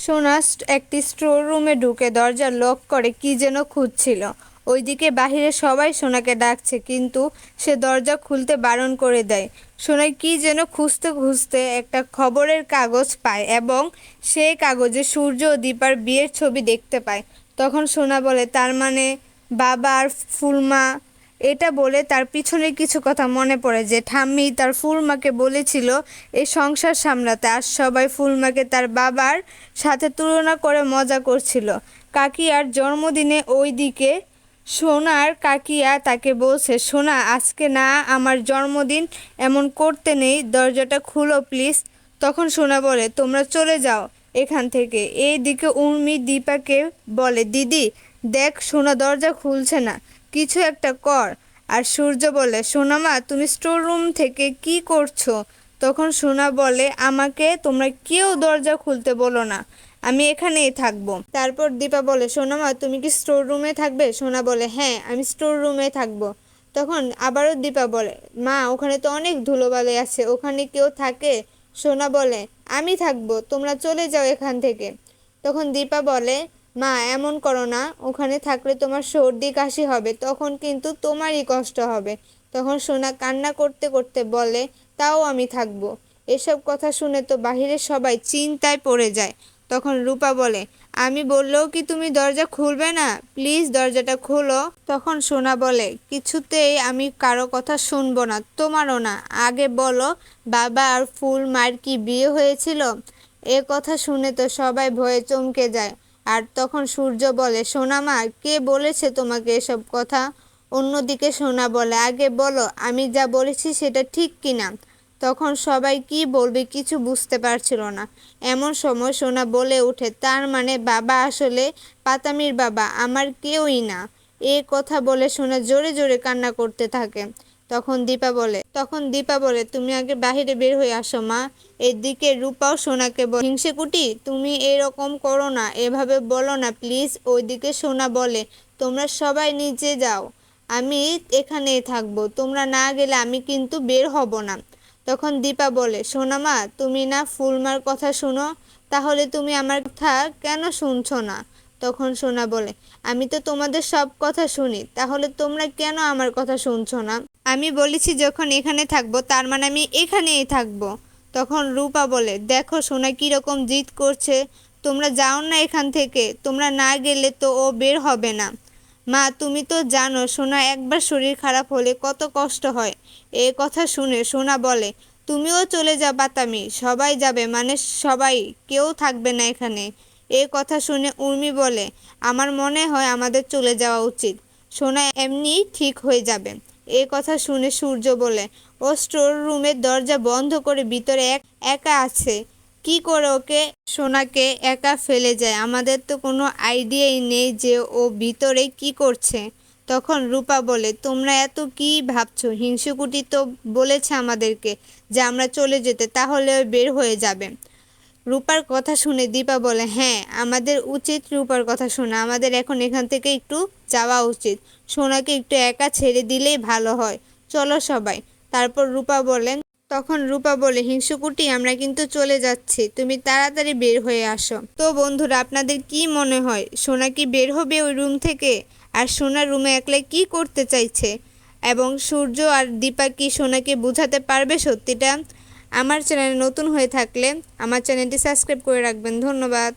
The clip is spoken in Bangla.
সোনা একটি স্টোর রুমে ঢুকে দরজা লক করে কি যেন খুঁজছিল। ওইদিকে বাহিরে সবাই সোনাকে ডাকছে, কিন্তু সে দরজা খুলতে বারণ করে দেয়। সোনা কি যেন খুঁজতে খুঁজতে একটা খবরের কাগজ পায় এবং সেই কাগজে সূর্য ও দীপার বিয়ের ছবি দেখতে পায়। তখন সোনা বলে, তার মানে বাবা আর ফুলমা। এটা বলে তার পিছনের কিছু কথা মনে পড়ে, যে ঠাম্মি তার ফুলমাকে বলেছিল এই সংসার সামলাতে, আর সবাই ফুলমাকে তার বাবার সাথে তুলনা করে মজা করছিল। কাকিয়ার জন্মদিনে ওইদিকে সোনার কাকিয়া তাকে বলছে, সোনা আজকে না আমার জন্মদিন, এমন করতে নেই, দরজাটা খুলো প্লিজ। তখন সোনা বলে, তোমরা চলে যাও এখান থেকে। এইদিকে উর্মি দীপাকে বলে, দিদি দেখ সোনা দরজা খুলছে না, কিছু একটা কর। আর সূর্য বলে, সোনামা তুমি স্টোর রুম থেকে কি করছো? তখন সোনা বলে, আমাকে তোমরা কেউ দরজা খুলতে বলো না, আমি এখানেই থাকবো। তারপর দীপা বলে, সোনামা তুমি কি স্টোর রুমে থাকবে? সোনা বলে, হ্যাঁ আমি স্টোর রুমে থাকবো। তখন আবারও দীপা বলে, মা ওখানে তো অনেক ধুলোবালি আছে, ওখানে কেউ থাকে? সোনা বলে, আমি থাকবো, তোমরা চলে যাও এখান থেকে। তখন দীপা বলে, মা এমন করো না, ওখানে থাকলে তোমার সর্দি কাশি হবে, তখন কিন্তু তোমারই কষ্ট হবে। তখন সোনা কান্না করতে করতে বলে, তাও আমি থাকবো। এসব কথা শুনে তো বাহিরের সবাই চিন্তায় পড়ে যায়। তখন রূপা বলে, আমি বললেও কি তুমি দরজা খুলবে না? প্লিজ দরজাটা খোলো। তখন সোনা বলে, কিছুতেই আমি কারো কথা শুনবো না, তোমারও না। আগে বলো, বাবা আর ফুল মার কি বিয়ে হয়েছিল? এ কথা শুনে তো সবাই ভয়ে চমকে যায়। আর তখন সূর্য বলে, সোনা মা কে বলেছে তোমাকে এসব কথা? অন্যদিকে সোনা বলে, আগে বলো আমি যা বলেছি সেটা ঠিক কিনা। তখন সবাই কি বলবে কিছু বুঝতে পারছিল না। এমন সময় সোনা বলে ওঠে, তার মানে বাবা আসলে পাতামির বাবা, আমার কেউই না। এ কথা বলে সোনা জোরে জোরে কান্না করতে থাকে। তখন দীপা বলে, তুমি আগে বাহিরে বের হয়ে আসো মা। এদিকে রূপাও সোনাকে বলে, হিংসেকুটি তুমি এরকম করো না, এভাবে বলো না প্লিজ। ওইদিকে সোনা বলে, তোমরা সবাই নিচে যাও, আমি এখানেই থাকবো, তোমরা না গেলে আমি কিন্তু বের হব না। তখন দীপা বলে, সোনামা তুমি না ফুলমার কথা শুনো, তাহলে তুমি আমার কথা কেন শুনছো না? তখন সোনা বলে, আমি তো তোমাদের সব কথা শুনি, তাহলে তোমরা কেন আমার কথা শুনছো না? আমি বলেছি যখন এখানে থাকবো, তার মানে আমি এখানেই থাকবো। তখন রূপা বলে, দেখো সোনা কীরকম জিদ করছে, তোমরা যাও না এখান থেকে, তোমরা না গেলে তো ও বের হবে না। মা তুমি তো জানো সোনা একবার শরীর খারাপ হলে কত কষ্ট হয়। এ কথা শুনে সোনা বলে, তুমিও চলে যাও পাতামি, সবাই যাবে মানে সবাই, কেউ থাকবে না এখানে। এ কথা শুনে উর্মি বলে, আমার মনে হয় আমাদের চলে যাওয়া উচিত, সোনা এমনি ঠিক হয়ে যাবে। এ কথা শুনে সূর্য বলে, ও স্টোর রুমের দরজা বন্ধ করে ভিতরে একা আছে, কি করে ওকে সোনাকে একা ফেলে যায়? আমাদের তো কোনো আইডিয়াই নেই যে ও ভিতরে কি করছে। তখন রূপা বলে, তোমরা এত কি ভাবছো? হিংসুকুটি তো বলেছে আমাদেরকে যে আমরা চলে যেতে, তাহলে বের হয়ে যাবে। রূপার কথা শুনে দীপা বলে, হ্যাঁ আমাদের উচিত রূপার কথা শোনা, আমাদের এখন এখান থেকে একটু যাওয়া উচিত, সোনাকে একটু একা ছেড়ে দিলেই ভালো হয়, চলো সবাই। তখন রূপা বলে, হিংসুকুটি আমরা কিন্তু চলে যাচ্ছি, তুমি তাড়াতাড়ি বের হয়ে আসো। তো বন্ধুরা আপনাদের কি মনে হয়, সোনা কি বের হবে ওই রুম থেকে? আর সোনার রুমে একলাই কি করতে চাইছে? এবং সূর্য আর দীপা কি সোনাকে বোঝাতে পারবে সত্যিটা? আমার চ্যানেলে নতুন হয়ে থাকলে আমার চ্যানেলটি সাবস্ক্রাইব করে রাখবেন। ধন্যবাদ।